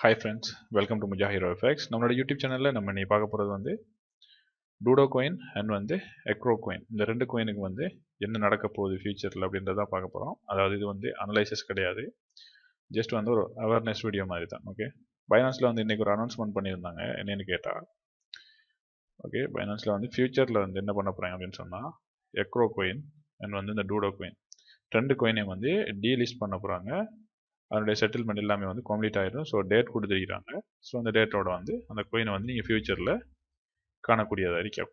Hi friends, welcome to Mujahiro FX. நம்மளோட YouTube சேனலில் நம்ம இன்னைக்கு பார்க்க போகிறது வந்து டூடோ கோயின் அண்ட் வந்து எக்ரோ கோயின். இந்த ரெண்டு கோயினுக்கு வந்து என்ன நடக்க போகுது ஃபியூச்சரில் அப்படின்றத பார்க்க போகிறோம். அதாவது இது வந்து அனலைசிஸ் கிடையாது, ஜஸ்ட் வந்து ஒரு அவேர்னஸ் வீடியோ மாதிரி தான். ஓகே, பைனான்ஸில் வந்து இன்றைக்கி ஒரு அனௌன்ஸ்மெண்ட் பண்ணியிருந்தாங்க. என்னென்னு கேட்டால், ஓகே, பைனான்ஸில் வந்து ஃபியூச்சரில் வந்து என்ன பண்ண போகிறாங்க அப்படின்னு சொன்னால் எக்ரோ கோயின் அண்ட் வந்து இந்த டூடோ கோயின் ரெண்டு கோயினையும் வந்து டீலிஸ்ட் பண்ண போகிறாங்க. அதனுடைய செட்டில்மெண்ட் எல்லாமே வந்து கம்ப்ளீட் ஆகிடும். So date கொடுத்துருக்கிறாங்க. ஸோ அந்த டேட்டோட வந்து அந்த கோயினை வந்து நீங்கள் ஃப்யூச்சரில் காணக்கூடியதாக இருக்கும்.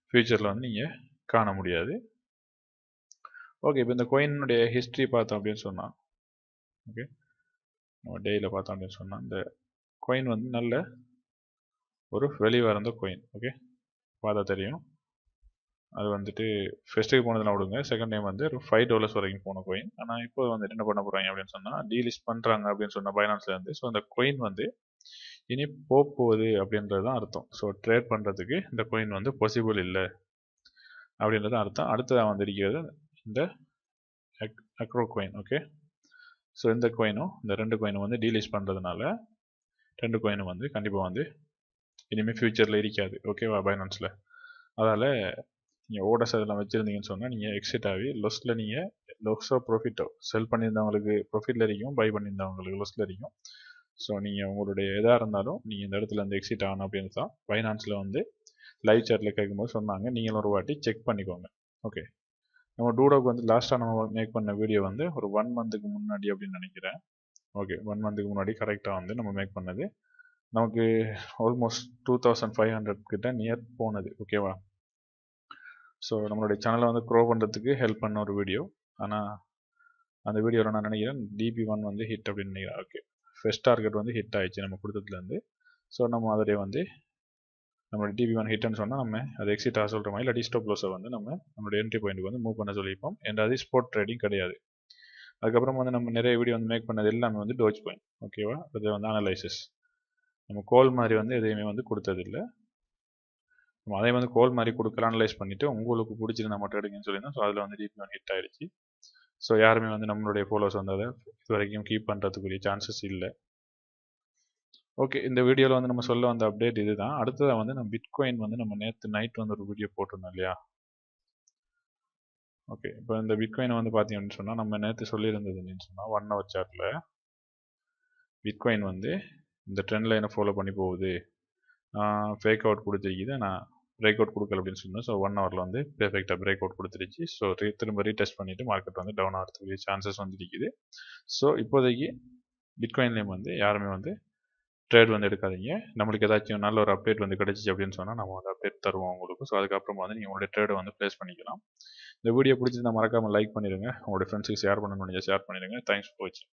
ஃப்யூச்சரில் வந்து நீங்கள் காண முடியாது. ஓகே, இப்போ இந்த கோயினுடைய ஹிஸ்ட்ரி பார்த்தோம் அப்படின்னு சொன்னால், ஓகே, நம்ம டெய்லியில் பார்த்தோம் அப்படின்னு சொன்னால் இந்த கோயின் வந்து நல்ல ஒரு வெளிவரந்த கோயின். ஓகே, பார்த்தா தெரியும். அது வந்துட்டு ஃபெஸ்ட்டுக்கு போனதுலாம் விடுங்க, செகண்ட் டைம் வந்து ஒரு $5 வரைக்கும் போன கோயின். ஆனால் இப்போ வந்துட்டு என்ன பண்ண போகிறாங்க அப்படின்னு சொன்னால் டீலிஸ்ட் பண்ணுறாங்க அப்படின்னு சொன்ன பைனான்ஸ்லேருந்து. ஸோ அந்த கோயின் வந்து இனி போகுது அப்படின்றது தான் அர்த்தம். ஸோ ட்ரேட் பண்ணுறதுக்கு இந்த கோயின் வந்து பாசிபிள் இல்லை அப்படின்றது அர்த்தம். அடுத்ததாக வந்திருக்கிறது இந்த எக்ரோ கோயின். ஓகே, ஸோ இந்த கோயினும் இந்த ரெண்டு கோயினும் வந்து டீலிஸ்ட் பண்ணுறதுனால ரெண்டு கோயினும் வந்து கண்டிப்பாக வந்து இனிமேல் ஃப்யூச்சரில் இருக்காது. ஓகேவா, பைனான்ஸில். அதால் நீங்கள் ஓடஸ் அதெல்லாம் வச்சுருந்தீங்கன்னு சொன்னால் நீங்கள் எக்ஸிட் ஆகி லொஸ்ட்டில் நீங்கள் லொஸ்ஸோ ப்ராஃபிட்டோ செல் பண்ணியிருந்தவங்களுக்கு ப்ராஃபிட்டில் இருக்கும், பை பண்ணியிருந்தவங்களுக்கு லொஸ்ட்டில் இருக்கும். ஸோ நீங்கள் உங்களுடைய எதாக இருந்தாலும் நீங்கள் இந்த இடத்துல வந்து எக்ஸிட் ஆகணும் அப்படின்னு தான் பைனான்ஸில் வந்து லைவ் சாட்டில் கேட்கும்போது சொன்னாங்க. நீங்களும் ஒரு வாட்டி செக் பண்ணிக்கோங்க. ஓகே, நம்ம டூடோக்கு வந்து லாஸ்ட்டாக நம்ம மேக் பண்ண வீடியோ வந்து ஒரு 1 மந்த்துக்கு முன்னாடி அப்படின்னு நினைக்கிறேன். ஓகே, 1 மந்த்துக்கு முன்னாடி கரெக்டாக வந்து நம்ம மேக் பண்ணது. நமக்கு ஆல்மோஸ்ட் 2500 கிட்ட நியர் போனது. ஓகேவா, ஸோ நம்மளுடைய சேனலை வந்து க்ரோ பண்ணுறதுக்கு ஹெல்ப் பண்ண ஒரு வீடியோ. ஆனால் அந்த வீடியோவில் நான் நினைக்கிறேன் DP1 வந்து ஹிட் அப்படின்னு நினைக்கிறேன். ஓகே, ஃபர்ஸ்ட் டார்கெட் வந்து ஹிட் ஆயிடுச்சு நம்ம கொடுத்ததுலேருந்து. ஸோ நம்ம அதோடைய வந்து நம்மளோட DP1 ஹிட்னு சொன்னால் நம்ம அதை எக்ஸிட் ஆக சொல்கிற மாதிரி இல்லாட்டி ஸ்டாப் லாஸை வந்து நம்மளோட என்ட்ரி பாயிண்ட்டுக்கு வந்து மூவ் பண்ண சொல்லியிருப்போம். அது ஸ்போர்ட் ட்ரேடிங் கிடையாது. அதுக்கப்புறம் வந்து நம்ம நிறைய வீடியோ வந்து மேக் பண்ணது எல்லாமே வந்து டோஜ் பாயிண்ட். ஓகேவா, அது வந்து அனலைசிஸ். நம்ம கோல் மாதிரி வந்து எதையுமே வந்து கொடுத்ததில்லை. நம்ம அதே வந்து கோல் மாதிரி கொடுக்கல, அனலைஸ் பண்ணிவிட்டு உங்களுக்கு பிடிச்சிருந்தா மட்டும் எடுங்கன்னு சொல்லியிருந்தோம். ஸோ அதில் வந்து DP1 ஹிட் ஆகிடுச்சு. ஸோ யாருமே வந்து நம்மளுடைய ஃபாலோவர்ஸ் வந்து அதை இது வரைக்கும் கீப் பண்ணுறதுக்குரிய சான்சஸ் இல்லை. ஓகே, இந்த வீடியோவில் வந்து நம்ம சொல்ல வந்த அப்டேட் இது தான். அடுத்ததாக வந்து நம்ம பிட்காயின் வந்து நம்ம நேற்று நைட் வந்து ஒரு வீடியோ போட்டிருந்தோம் இல்லையா. ஓகே, இப்போ இந்த பிட்காயினை வந்து பார்த்தீங்கன்னு சொன்னால் நம்ம நேற்று சொல்லியிருந்தது என்னன்னு சொன்னால் 1 hour சார்ட்டில் பிட்காயின் வந்து இந்த ட்ரெண்ட் லைனை ஃபாலோ பண்ணி போகுது, ஃபேக் அவுட் கொடுத்துருக்குது, நான் பிரேக் அவுட் கொடுக்கல அப்படின்னு சொன்னேன். ஸோ 1 hourல வந்து பெர்ஃபெக்டாக பிரேக் அவுட் கொடுத்துருச்சு. ஸோ திரும்ப ரீடெஸ்ட் பண்ணிவிட்டு மார்க்கெட் வந்து டவுன் ஆகிறதுக்கு சான்சஸ் வந்து இருக்குது. ஸோ இப்போதைக்கு பிட்காயின்லேயும் வந்து யாருமே வந்து ட்ரேட் வந்து எடுக்காதீங்க. நம்மளுக்கு ஏதாச்சும் நல்ல ஒரு அப்டேட் வந்து கிடைச்சிச்சு அப்படின்னு சொன்னால் நம்ம வந்து அப்டேட் தருவோம் உங்களுக்கு. ஸோ அதுக்கப்புறமா வந்து நீங்கள் உங்களுடைய ட்ரேடை வந்து ப்ளேஸ் பண்ணிக்கலாம். இந்த வீடியோ பிடிச்சிருந்தா மறக்காமல் லைக் பண்ணிடுங்க. உங்களுடைய ஃப்ரெண்ட்ஸுக்கு ஷேர் பண்ணணும்னு ஷேர் பண்ணிடுங்க. தேங்க்ஸ் ஃபார் வாட்சிங்.